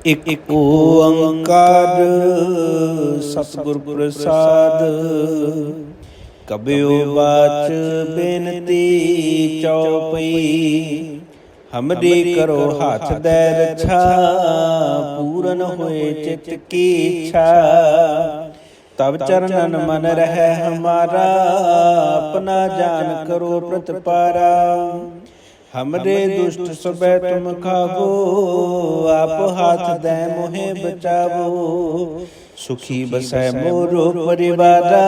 ਇਕ ਓੰਕਾਰ ਸਤਿਗੁਰ ਪ੍ਰਸਾਦ। ਕਬਿਓ ਬਾਚ ਬੇਨਤੀ ਚਉਪਈ, ਹਮਰੀ ਕਰੋ ਹੱਥ ਦੈ ਰਛਾ, ਪੂਰਨ ਹੋਏ ਚਿਤ ਕੀ ਇੱਛਾ। ਤਬ ਚਰਨਨ ਮਨ ਰਹਿ ਹਮਾਰਾ, ਆਪਣਾ ਜਾਨ ਕਰੋ ਪ੍ਰਤਪਾਰਾ। हमरे दुष्ट सबै तुम खावो, आप हाथ दे मोहे बचावो। सुखी बसै मोरो परिवारा,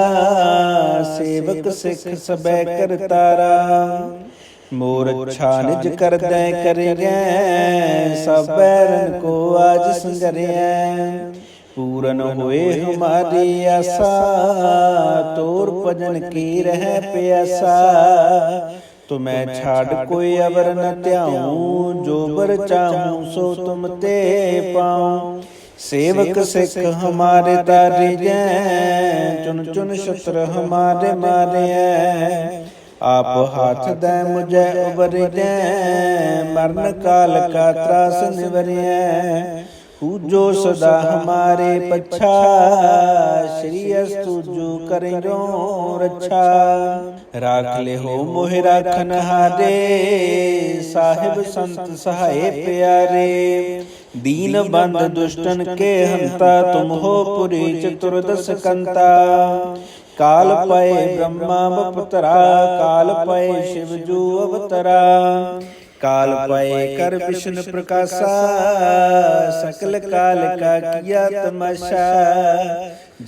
सेवक सिख सबै करतारा। मोर अच्छा निज कर दे करिए, सब बैरन को आज संगरिए। पूरन होए हमारी आशा, तोर भजन की रह प्यासा। तो मैं छाड़ कोई अवर न त्याऊं, जो बर चाहूं सो तुम ते पाऊं। सेवक सिख हमारे तारे जै, चुन चुन शस्त्र हमारे मारे। आप हाथ दे मुझे उबर जै, मरण काल का त्रास निवरिए। पूजो सदा हमारे पच्छा, श्री अस्तु जो करियो रक्षा। राख ले हो मोहि राखन हारे, साहिब संत सहाय प्यारे। दीन बंद दुष्टन के हंता, तुम हो पुरी चतुर्दश कंता। काल पाए ब्रह्मा बपतरा, काल पाए शिव जू अवतरा। काल पाए कर विष्णु प्रकाशा, सकल काल का किया तमाशा।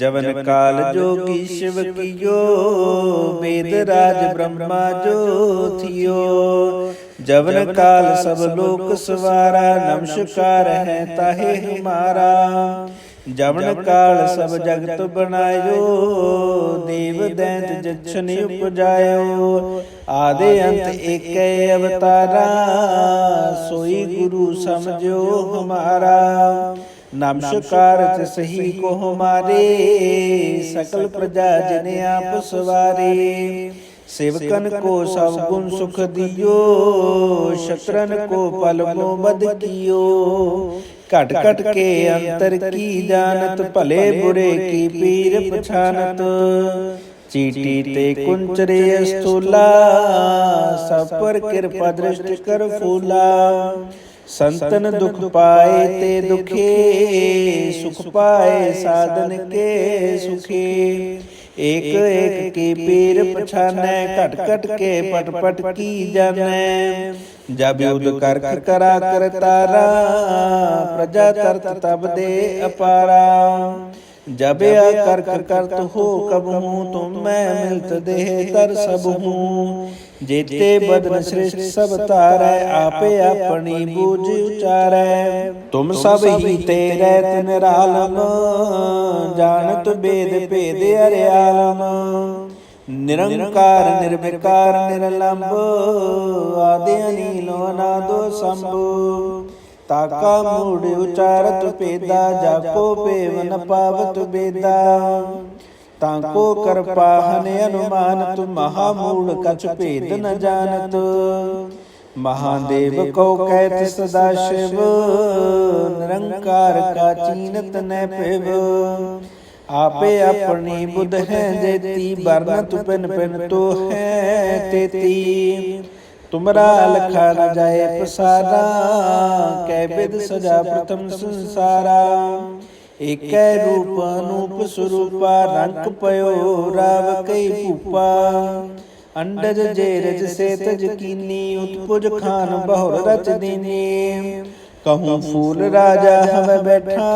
जवन काल जोगी शिव कियो, वेद राज ब्रह्मा जो थियो। जवन काल सब लोक सवारा, नमस्कार है ताहे हमारा। जवन काल सब जगत बनायो, देव दैत जछन उपजायो। आदि अंत एक अवतारा, सोई गुरु समझो हमारा। नमस्कार सही को हमारे, सकल प्रजा जिने आप सवारे। सेवकन को सब गुण सुख दियो, शत्रन को पल को बद कियो। घट घट के अंतर की जानत, भले बुरे की पीर पछानत। चीटी ते कुंचरे स्थूला, सब पर कृपा दृष्टि कर फूला। संतन दुख पाए ते दुखे, सुख पाए साधन के सुखे। एक एक की पीर पछानै, घट घट के पट पट की जानै। जब युद्ध कर करा कर तारा, प्रजा तरत तब दे अपारा। जब कर करत हो कब हूँ, तुम मैं मिलत देह तर सब हूँ। जेते बदन श्रेष्ठ सब तारै, आपे अपनी बूझ उचारै। तुम सब ही तेरे निरालम, जानत बेद भेद अरियालम। निरंकार निर्विकार निरलंब, आदि अनील अनादो संभु। ताका मूढ़ उचारत पेदा, जाको पेवन पावत बेदा। ताको कर पाहन अनुमानत, महामूढ़ कछ भेद न जानत। महादेव को कहत सदा शिव, निरंकार का चीनत न पेव। आपे अपनी बुध है जेती, बरनत पिन पिन तो है तेती। तुमरा लखा न जाए पसारा, कै विध सजा प्रथम संसारा। एक रूप अनूप स्वरूपा, रंग पयो राव कई भूपा। अंडज जेरज से तज कीनी, उत्पुज खान बहुर रच दीनी। कहूँ फूल राजा हमें बैठा,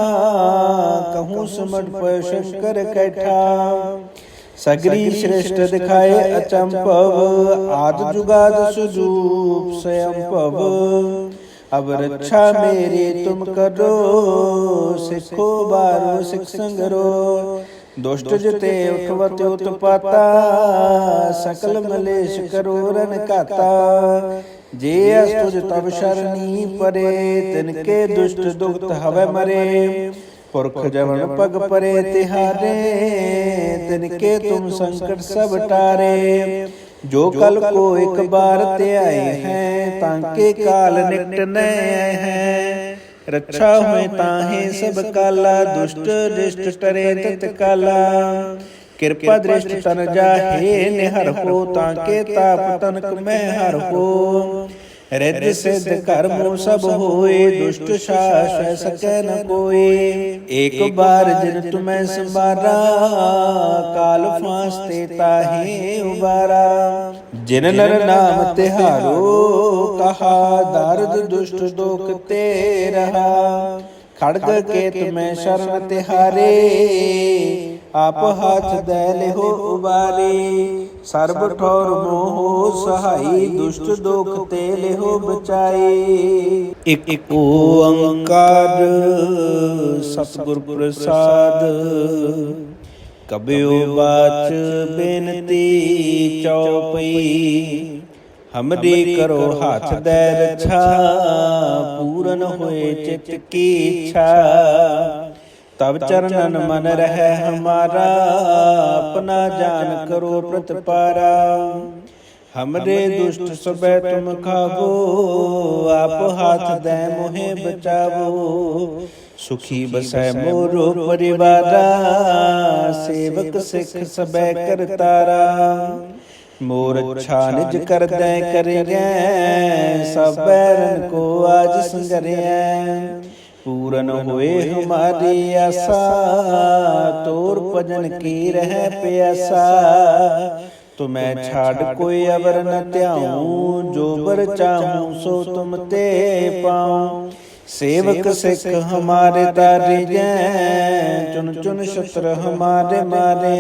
कहूँ सुमट पय शंकर कैठा। सगरी श्रेष्ठ दिखाए अचंपव, आद जुगाद सुजूप स्वयंपव। अब रक्षा मेरी तुम करो, सिखो बारो सिख संगरो। दुष्ट जिते उठवत उत्पाता, सकल मलेश करो रन काता। जे अस्तुज तब शरणी परे, तिनके दुष्ट दुखत हवे मरे। पुरख जवन पग परे तिहारे, तिनके तुम संकट सब टारे। जो कल को एक बार ते आए हैं, तांके काल निकट न हैं। रक्षा हुए ताहे सब काला, दुष्ट दृष्ट टरे तत काला। कृपा दृष्ट तन जाहे निहर हो, ताके ताप तनक में हर हो। रिद्धि सिद्ध कर्मों सब होए, दुष्ट शास सकै न कोई। एक बार जिन तुम्हें संवारा, काल फांसते ताहे उबारा। जिन नर नाम तिहारो, कहा दारद दुष्ट दोख ते रहा। खड़ग के तुम्हें शरण तिहारे, आप हाथ दे लेहो उबारे। सर्ब ठौर मोह सहाई, दुष्ट दोख ते लेहो बचाए। एक ओंकार सतगुर प्रसाद, कबयो बाच बेनती चौपई। हमरी करो हाथ दे रक्षा, पूरन होए चित की इच्छा। तब चरणन मन रहे हमारा, अपना जान करो प्रतिपारा। हमरे दुष्ट सबे तुम खावो, आप हाथ दे मोहे बचावो। सुखी बसै मोरो परिवारा, सेवक सिख सबे करतारा। मोर अच्छा निज कर दे करें, सब बैरन को आज संगरें। पूरन होए हमारी आशा, तोर भजन की रह प्यासा। तुम्हें छाड़ कोई अवर न त्याऊं, जो बर चाहूं सो तुम ते पाऊं। सेवक सिख हमारे तारे जैं, चुन चुन शस्त्र हमारे मारे।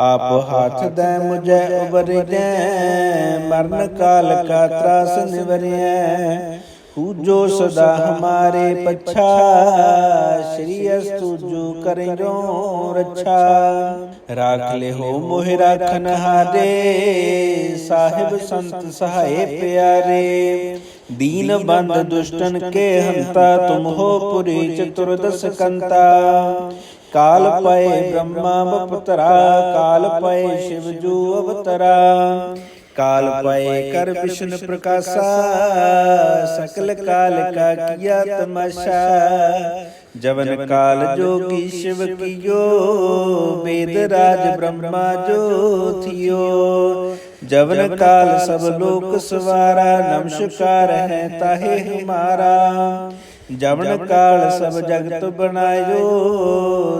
आप हाथ दे मुझे उबरे जैं, मरण काल का त्रास निवरे। पूजो सदा हमारे पच्छा, श्री अस्तु जो करें रो रक्षा। राख ले हो मोहि राखन हारे, साहिब संत सहाय प्यारे। दीन बंद दुष्टन के हंता, तुम हो पुरी चतुर्दश कंता। काल पय ब्रह्मा बपुतरा, काल पय शिव जो अवतरा। काल पाए कर विष्णु प्रकाशा, सकल काल का किया तमाशा। जवन काल जोगी शिव कियो, वेद राज ब्रह्मा जो थियो। जवन काल सब लोक सवारा, नमस्कार है ताहे हमारा। जवन काल सब जगत बनायो,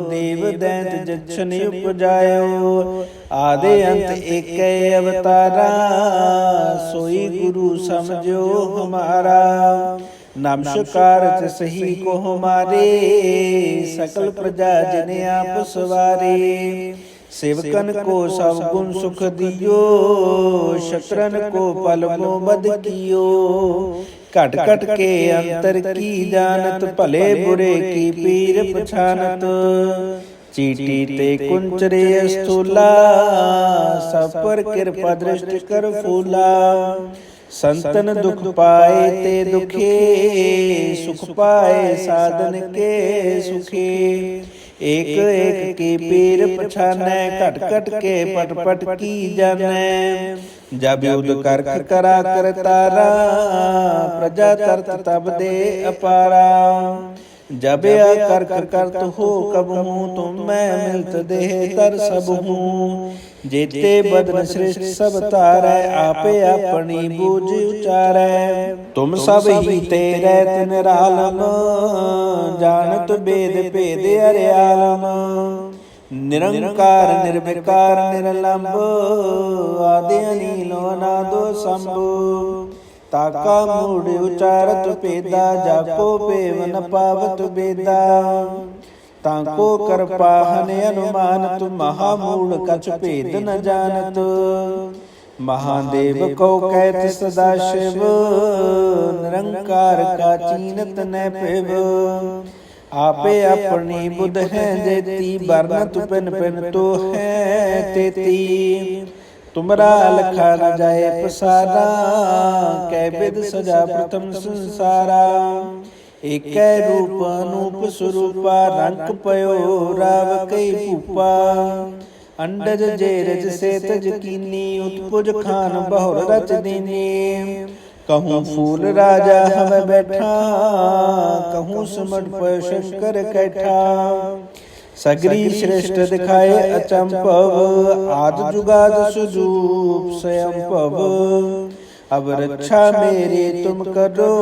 देव दैत जछन उपजायो। आदि अंत एक अवतारा, सोई गुरु समझो हमारा। नमस्कार सही को हमारे, सकल प्रजा जन आप सवारे। सेवकन को सब गुण सुख दियो, शत्रन को पल को बद कियो। घट घट के अंतर की जानत, भले बुरे की पीर पछानत। चीटी ते कुंचरे स्थूला, सब पर कृपा दृष्टि कर फूला। संतन दुख पाए ते दुखे, सुख पाए साधन के सुखे। एक एक की पीर पछानै, घट घट के पट पट की जानै। जब युद्ध करख करा कर तारा, प्रजा तरत तब दे अपारा। जब करख करत हो कब हूँ, तुम मैं मिलत देह कर सब हूँ। जेते बदन श्रेष्ठ सब तारै, आपे अपनी बूझ उचारै। तुम सब ही तेरे निरालम, जानत बेद भेद अरियालम। निरंकार निर्विकार निरलंब, आदि अनील अनादो शंभु। ताका मूढ़ उचारत पेदा, जाको पेव न पावत बेदा। ताको कर पाहन अनुमानत, महामूढ़ कछ भेद न जानत। महादेव को कहत सदा शिव, निरंकार का चीनत न पेव। आपे अपनी बुध है जेती, बरनत पिन पिन तो है तेती। तुमरा लखा न जाए पसारा, कै विद सजा प्रथम संसारा। एक रूप अनूप स्वरूपा, रंग पयो राव कई भूपा। अंडज जेरज से तज कीनी, उत्पुज खान बहुर रच दीनी। कहूँ फूल राजा हमें बैठा, कहूँ सिमट पर शंकर कैठा। सगरी श्रेष्ठ दिखाए अचंपव, आद जुगाद सुजूप स्वयंपव। अब रक्षा मेरी तुम करो,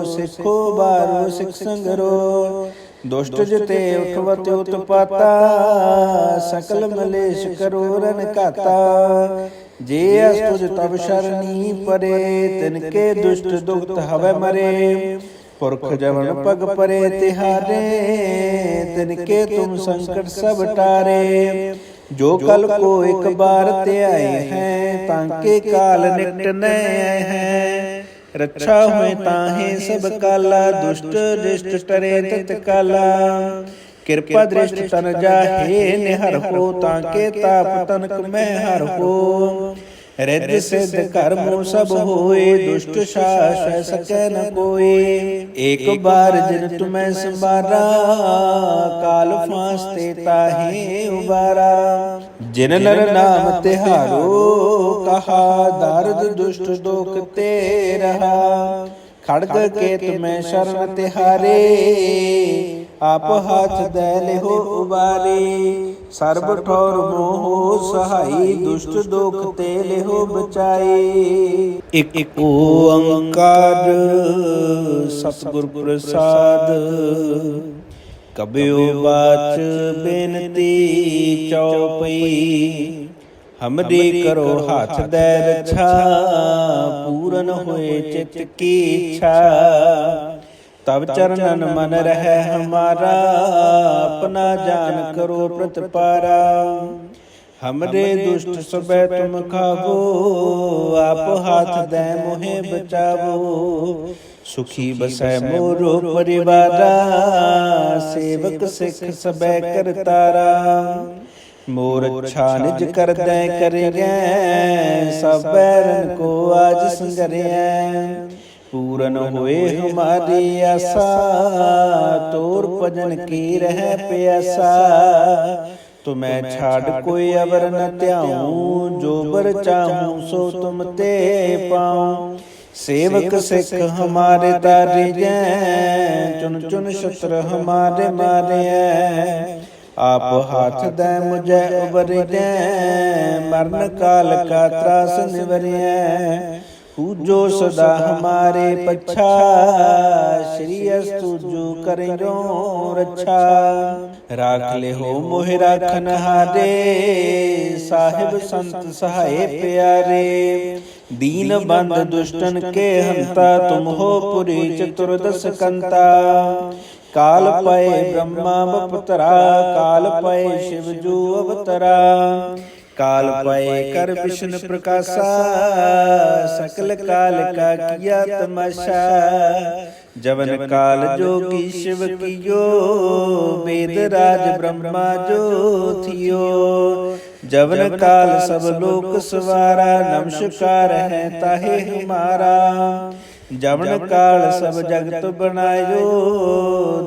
सिखो बारो सिख संगरो। दुष्ट जिते उठवत उत्पाता, सकल मलेश करो रन काता। जे अस्तुज तब शरणी परे, तिनके दुष्ट दुखत हवै मरे। पुरख जवन पग परे तिहारे, तिनके तुम संकट सब टारे। जो कल को एक बार ते आए हैं, तांके काल निकट न आए हैं। रक्षा हुए ताहे सब काला, दुष्ट दृष्ट टरे तत्काला। कृपा दृष्ट तन जाहे निहर हो, ताके ताप तनक में हर हो। रिद्धि सिद्ध कर्मों सब होए, दुष्ट शास सकै न कोई। एक बार जिन तुम्हें संबारा, काल फांसते ताहे उबारा। जिन नर नाम तिहारो कहा, दारुद दुष्ट दोख ते रहा। खड़ग के तुम्हें शरण तिहारे, आप हाथ दे लेहो उबारे। सर्ब ठौर मोह सहाई, दुष्ट दोख ते लेहो बचाई। एक ओंकार सतगुर प्रसाद, कबयो बाच बेनती चौपई। हमरी करो हाथ दे रक्षा, पूरन होए चित की इच्छा। तब चरणन मन रहे हमारा, अपना जान करो प्रतिपारा। हमरे दुष्ट सबे तुम खावो, आप हाथ दे मोहे बचावो। सुखी बसै मोरो परिवारा, सेवक सिख सबे करतारा। मोर अच्छा निज कर दे करिए, सब बैरन को आज संगरिए। पूरन हुए हमारी आशा, तोर भजन की रह प्यासा। तुम्हें छाड़ कोई अवर न त्याऊं, जो बर चाहूं सो तुम ते पाऊं। सेवक सिख हमारे तारे जै, चुन चुन शस्त्र हमारे मारे। आप हाथ दे मुझे उबरिए, मरण काल का त्रास निवरिए। पूजो सदा हमारे पच्छा, श्री अस्तु जो करियो रक्षा। राख ले हो मोहि राखन हारे, साहिब संत सहाय प्यारे। दीन बंद दुष्टन के हंता, तुम हो पुरी चतुर्दश कंता। काल पाए ब्रह्मा बपतरा, काल पाए शिव जो अवतरा। काल पाए कर विष्णु प्रकाशा, सकल काल का किया तमाशा। जवन काल जोगी शिव कियो, वेद राज ब्रह्मा जो थियो। जवन काल सब लोक सवारा, नमस्कार है ताहे हमारा। जवन काल सब जगत बनायो,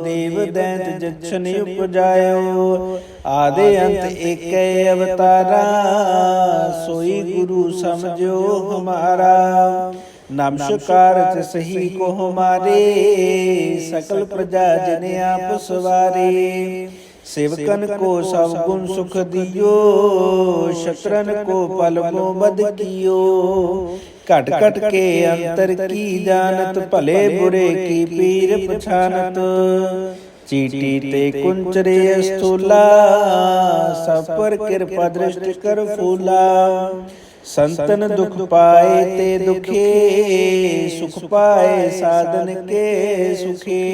देव दैत जक्षन उपजायो। आदि अंत एक अवतारा, सोई गुरु समझो हमारा। नमस्कार सही को हमारे, सकल प्रजा जने आप सवारे। सेवकन को सब गुण सुख दियो, शत्रन को पलमो बद कियो। घट घट के अंतर की जानत, भले बुरे की पीर पछानत। चीटी ते कुंचरे स्थूला, सब पर कृपा दृष्टि कर फूला। संतन दुख पाए ते दुखे, सुख पाए साधन के सुखे।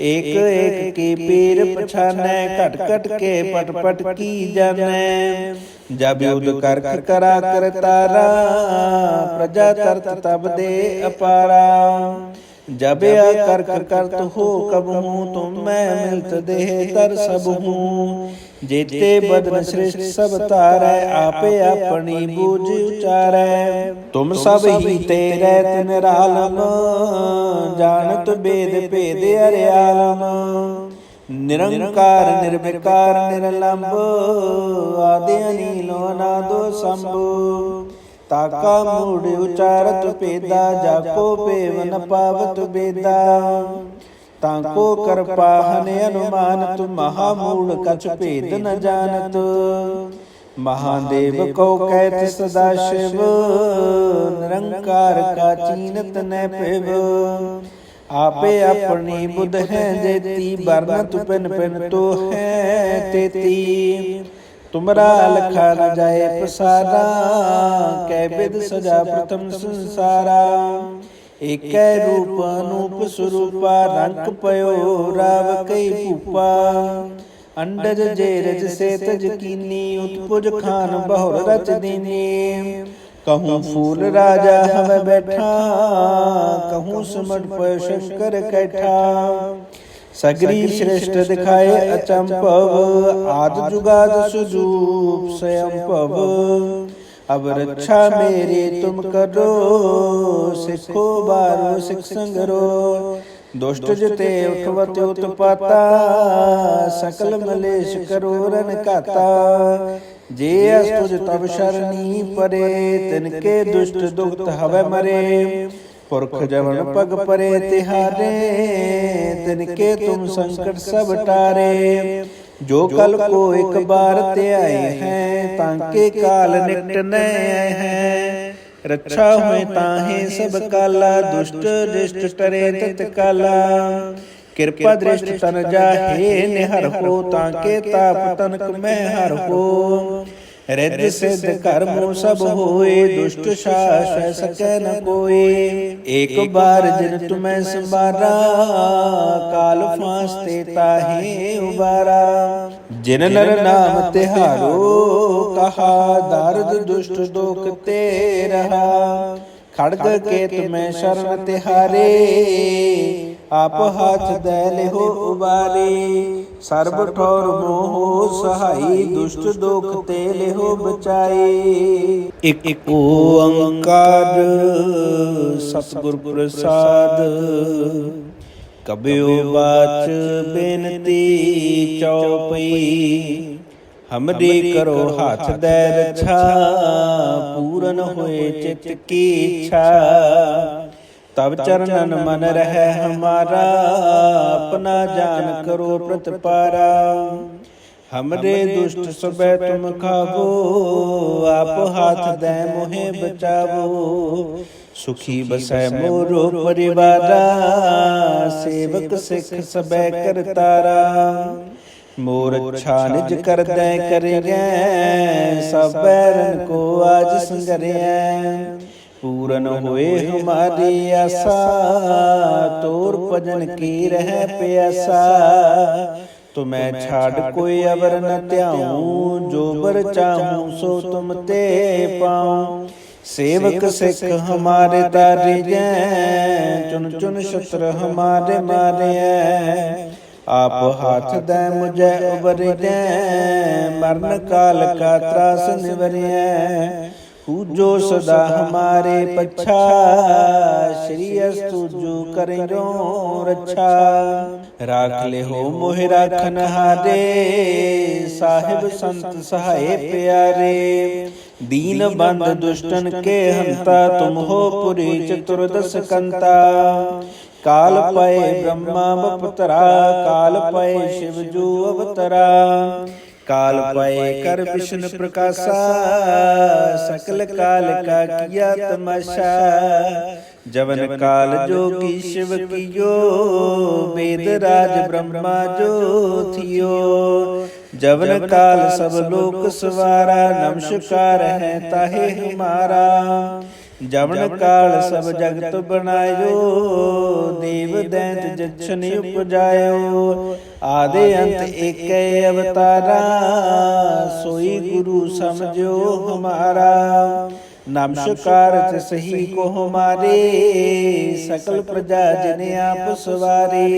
एक एक की पीर पछानै, घट घट के पट पट की जानै। जब युद्ध करख करा कर तारा, प्रजा तरत तब दे अपारा। जब करख करत हो कब हूँ, तुम मैं मिलत देह तर सब हूँ। जेते बदन श्रेष्ठ सब तारै, आपे अपनी बूझ उचारै। तुम सब ही तेरे तिन रालम, जानत बेद भेद अर्यालम। निरंकार निर्विकार निरलंब, आदि अनीलो अनादो शंभु। ताका मूढ़ उचारत पेदा, जाको पेव न पावत बेदा। ताको कर पाहन अनुमानत, महामूढ़ कछ भेद न जानत। महादेव को कहत सदा शिव, निरंकार का चीनत न पिव। आपे अपनी बुध है जेती, बरनत पिन पिन तो है तेती। तुमरा लखा न जाए पसारा, कै विध सजा प्रथम संसारा। एक रूप अनूप स्वरूपा, रंग पयो राव कई भूपा। अंडज जेरज से तज कीनी, उत्पुज खान बहुर रच दीनी। कहूँ फूल राजा हमें बैठा, कहूँ सिमट पयो शंकर कैठा। सगरी श्रेष्ठ दिखाए अचंपव, आद जुगाद सुजूप स्वयंपव। अब रक्षा मेरी तुम करो, सिखो बारो सिख संगरो। दुष्ट जते उठवत उत्पाता, सकल मलेश करो रन काता। जे अस्तुज तब शरणी परे, तिनके दुष्ट दुखत हवै मरे। पुरख जवन पग परे तिहारे, तिनके तुम संकट सब टारे। जो कल को एक बार ते आए हैं, तांके काल निकट न हैं। रक्षा हुए ताहे सब काला, दुष्ट दृष्ट टरे तत्काला। कृपा दृष्ट तन जाहे निहर हो, ताके ताप तनक में हर हो। रिद्धि सिद्ध कर्मो सब होए, दुष्ट शास सकै न कोई। एक बार जिन तुम्हें संबारा, काल फांसते ताहे उबारा। जिन नर नाम तिहारो कहा, दारद दुष्ट दोख ते रहा। खड़ग केत में शरण तिहारे, आप हाथ दे लेहो उबारे। सर्ब ठौर मोह सहाई, दुष्ट दोख ते लेहो बचाए। एक ओंकार सतगुर प्रसाद, कबयो बाच बेनती चौपई। हमरी करो हाथ दे रक्षा, पूरन होए चित की इच्छा। तब चरणन मन रहे हमारा, अपना जान करो प्रतिपारा। हमरे दुष्ट सबे तुम खावो, आप हाथ दे मोहे बचावो। सुखी बसै मोरो परिवारा, सेवक सिख सबे करतारा। मोर अच्छा निज कर दे करिए, सब बैरन को आज संगरिए। पूरन हुए हमारी आशा, तोर भजन की रह प्यासा। तुम्हें छाड़ कोई अवर न त्याऊं, जो बर चाहूं सो तुम ते पाऊं। सेवक सिख हमारे तारे जै, चुन चुन शत्रु हमारे मारे। आप हाथ दे मुझे उबरिए, मरण काल का त्रास निवरिए। पूजो सदा हमारे पच्छा, श्री अस्तु जो करियो रक्षा। राख ले हो मोहि राखन हारे, साहिब संत सहाय प्यारे। दीन बंद दुष्टन के हंता, तुम हो पुरी चतुर्दश कंता। काल पाए ब्रह्मा बपतरा, काल पाए शिव जो अवतरा। काल पाए कर विष्णु प्रकाशा, सकल काल का किया तमाशा। जवन काल जोगी शिव कियो, वेद राज ब्रह्मा जो थियो। जवन काल सब लोक सवारा, नमस्कार है ताहे हमारा। जवन काल सब जगत बनायो, देव दैत जक्षण उपजायो। आदि अंत एक अवतारा, सोई गुरु समझो हमारा। नमस्कार सही को हमारे, सकल प्रजा जिन्हें आप सवारे।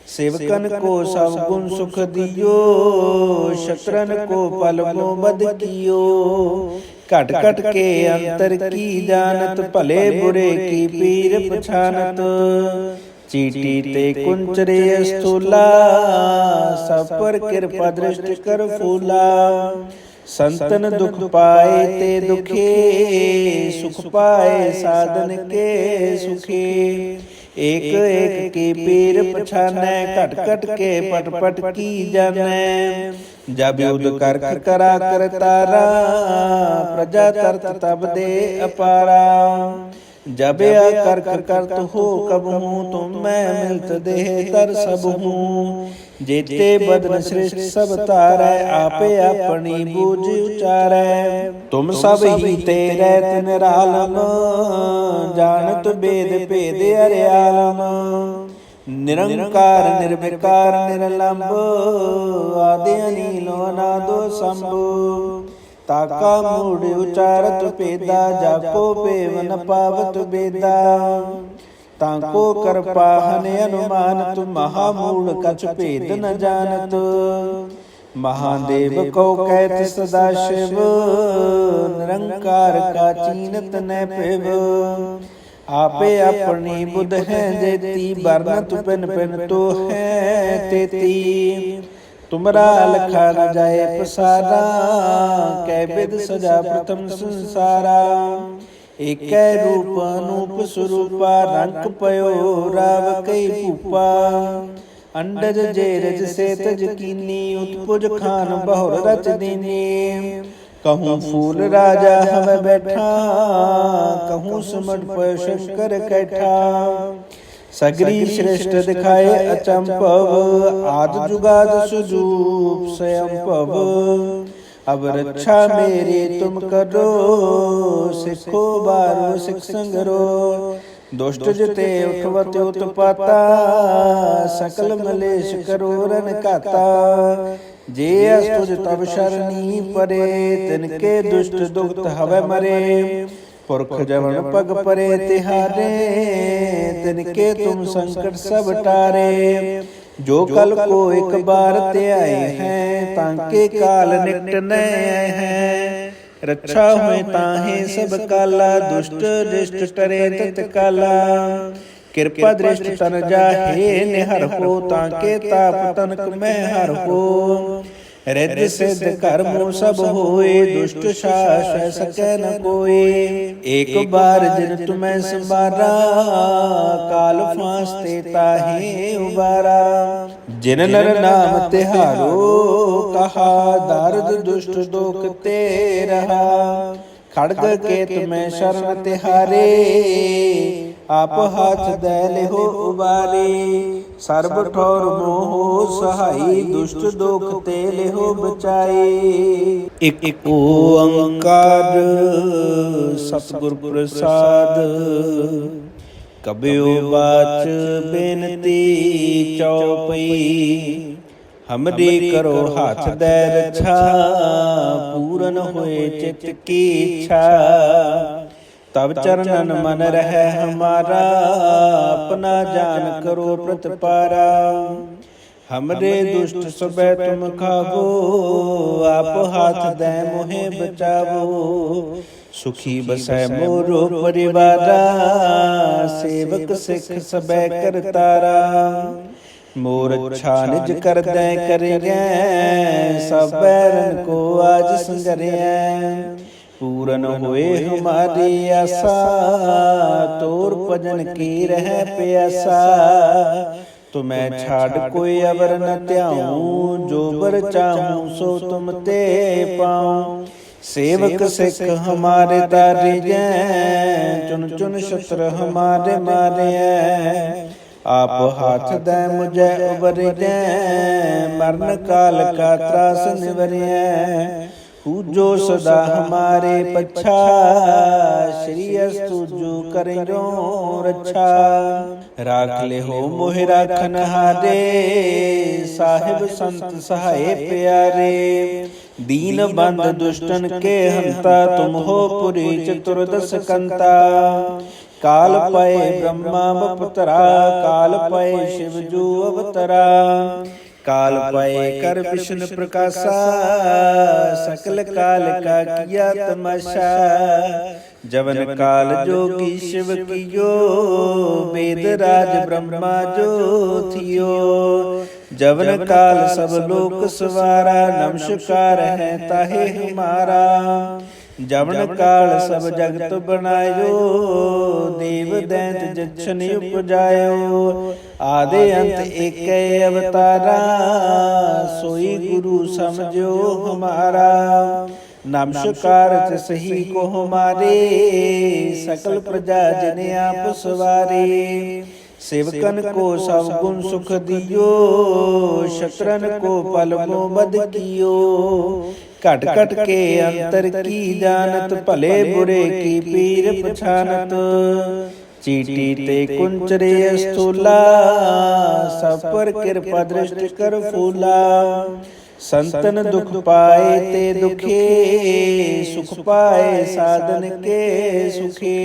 सेवकन को सब गुण सुख दियो, शत्रन को पल को बद कियो। घट घट के अंतर की जानत, भले बुरे की पीर पछानत। चीटी ते कुंचरे स्थूला, सब पर कृपा दृष्टि कर फूला। संतन दुख पाए ते दुखे, सुख पाए साधन के सुखे। एक एक के पीर पछानै, घट घट के पट पट की जानै। जब युद्ध करख करा कर तारा, प्रजा तरत तब दे अपारा। जब करख करत हो कब हूँ, तुम मैं मिलत देह कर सब हूँ। जेते बदन श्रेष्ठ सब तारै, आपे अपनी बूझ उचारै। तुम सब ही तेरै तिन रालम, जानत बेद भेद अरियालम। निरंकार निर्विकार निरलंब, आदि अनीलो अनादो शंभु। ताका मूढ़ उचारत पेदा, जाको पेवन पावत बेदा। ताको कर पाहन अनुमानत, महामूढ़ कछ भेद न जानत। महादेव को कहत सदा शिव, निरंकार का चीनत न पिव। आपे अपनी बुध है जेती, बरनत पिन पिन तो है तेती। तुमरा लखा न जाए प्रसादा, कै बिद सजा प्रथम संसारा। एक रूप अनूप स्वरूपा, रंग पयो राव कई भूपा। अंडज जेरज से तज कीनी, उत्पुज खान बहुर रच दीनी। कहूँ फूल राजा हव बैठा, कहूँ सिमट पय शंकर कैठा। सगरी श्रेष्ठ दिखाए अचंपव, आद जुगाद सुजूप स्वयंपव। अब रक्षा मेरी तुम करो, सिखो बारो सिख संगरो। दुष्ट जिते उठवत उत्पाता, सकल मलेश करो रन काता। जे अस्तुज तब शरणी परे, तिनके दुष्ट दुखत हवै मरे। पुरख जवन पग परे तिहारे, तिनके तुम संकट सब टारे। जो कल को एक बार ते आए हैं, तांके काल निकट न आए हैं। रक्षा हुए ताहे सब काला, दुष्ट दृष्ट टरे तत्काला। कृपा दृष्ट तन जाहे निहर हो, ताके ताप तनक में हर हो। रिद्ध सिद्ध कर्मो सब होए, दुष्ट शास सकै न कोई। एक बार जिन तुम्हें संवारा, काल फांसते ताहे उबारा। जिन नर नाम तिहारो कहा, दारद दुष्ट दोख ते रहा। खड़ग के तुम्हें शरण तिहारे, आप हाथ दे लेहो उबारे। सर्ब ठौर मोह सहाई, दुष्ट दोख ते लेहो बचाए। एक ओंकार सतगुर प्रसाद, कबयो बाच बेनती चौपई। हमरी करो हाथ दे रक्षा, पूरन होए चित की इच्छा। तब चरणन मन रहे हमारा, अपना जान करो प्रतिपारा। हमरे दुष्ट सबे तुम खावो, आप हाथ दे मोहे बचावो। सुखी बसै मोरो परिवारा, सेवक सिख सबे करतारा। मोर अच्छा निज कर दे करिए, सब बैरन को आज संगरिए। पूरन होए हमारी आशा, तोर भजन की रह प्यासा। तुम्हें छाड़ कोई अवर न त्याऊं, जो बर चाहूं सो तुम ते पाऊं। सेवक सिख हमारे तारे जैं, चुन चुन शस्त्र हमारे मारे। आप हाथ दे मुझे उबर जैं, मरण काल का त्रास निवरिए। पूजो सदा हमारे पच्छा, श्री अस्तु जो करें रक्षा। राख ले हो मोहि राखन हारे, साहिब संत सहाय प्यारे। दीन बंद दुष्टन के हंता, तुम हो पुरी चतुर्दश कंता। काल पाए ब्रह्मा बपतरा, काल पाए शिव जो अवतरा। काल पाए कर विष्णु प्रकाशा, सकल काल का किया तमाशा। जवन काल जोगी शिव कियो, वेद राज ब्रह्मा जो थियो। जवन काल सब लोक सवारा, नमस्कार है ताहे हमारा। जवन काल सब जगत बनायो, देव दैत जछन उपजायो। आदि अंत एक अवतारा, सोई गुरु समझो हमारा। नमस्कार सही को हमारे, सकल प्रजा जन आप सवारे। सेवकन को सब गुण सुख दियो, शत्रन को पल को बद कियो। घट घट के अंतर की जानत, भले बुरे की पीर पछानत। चीटी ते कुंचरे स्थूला, सब पर कृपा दृष्टि कर फूला। संतन दुख पाए ते दुखे, सुख पाए साधन के सुखे।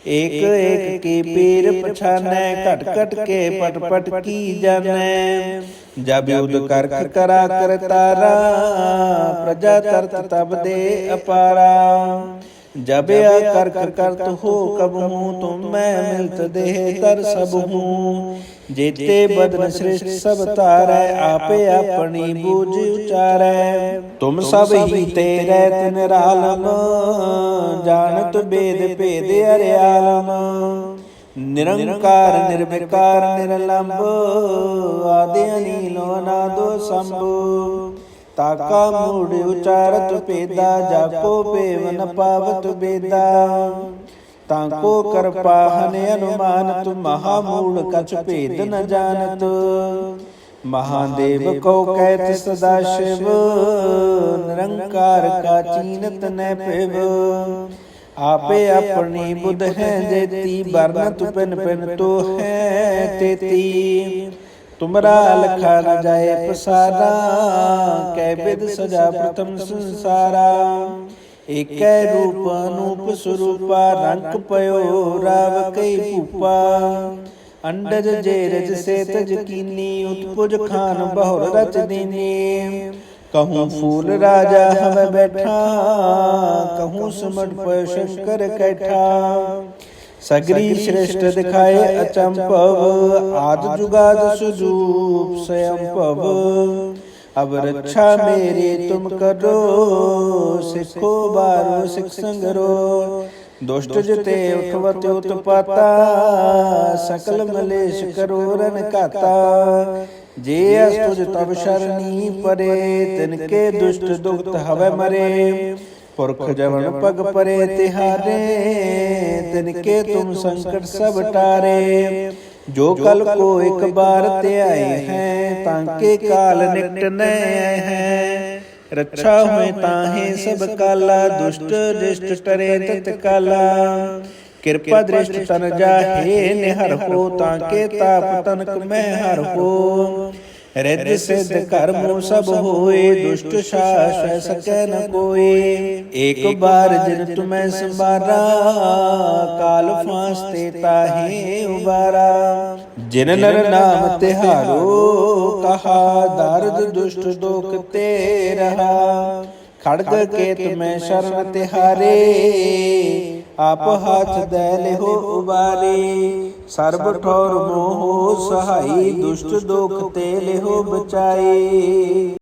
एक एक की पीर पछानै, घट घट के पट पट की जानै। जब युद्ध करख करा कर तारा, प्रजा तरत तब दे अपारा। जब करख करत हो कब हूँ, तुम मैं मिलत देह तर सब हूँ। जेते बदन श्रेष्ठ सब तारै, आपे अपनी बूझ उचारै। तुम सब ही तेरै निरालम, जानत बेद भेद अरियालम। निरंकार निर्विकार निरलंब, आदि अनील अनादो शंभु। ताका मूढ़ उचारत पेदा, जाको पेव न पावत बेदा। ताको कर पाहन अनुमानत, महामूढ़ कछ भेद न जानत। महादेव को कहत सदा शिव, निरंकार का चीनत न पेव। आपे अपनी बुध है जेती, बरनत पिन पिन तो है तेती। तुमरा लखा न जाए पसारा, कै विध सजा प्रथम संसारा। एक रूप अनूप स्वरूपा, रंग पयो राव कई भूपा। अंडज जेरज से तज कीनी, उत्पुज खान बहुर रच दीनी। कहूँ फूल राजा हमें बैठा, कहूँ सिमट पय शंकर कैठा। सगरी श्रेष्ठ दिखाए अचंपव, आद जुगाद सुजूप स्वयंपव। अब रक्षा मेरी तुम करो, सिखो बारो सिख संगरो। दुष्ट जिते उठवत उत्पाता, सकल मलेश करो रन काता। जे अस्तुज तब शरणी परे, तिनके दुष्ट दुखत हवे मरे। पुरख जवन पग परे तिहारे, तिनके तुम संकट सब टारे। जो कल को एक बार ते आए हैं, तांके काल निकट न आए हैं। रक्षा हुए ताहे सब काला, दुष्ट दृष्ट टरे तत्काला। कृपा दृष्ट तन जाहे निहर हो, तांके ताप तनक में हर हो। रिद्धि सिद्ध कर्म सब होए, दुष्ट शास सकै न कोई। एक बार जिन तुम्हें संबारा, काल फांसते ताहे उबारा। जिन नर नाम तिहारो कहा, दारद दुष्ट दुख ते रहा। खड़ग के तुम्हें शरण तिहारे, आप हाथ दे लेहो उबारे। सर्ब ठौर मोह सहाई, दुष्ट दुख ते लेहो बचाई।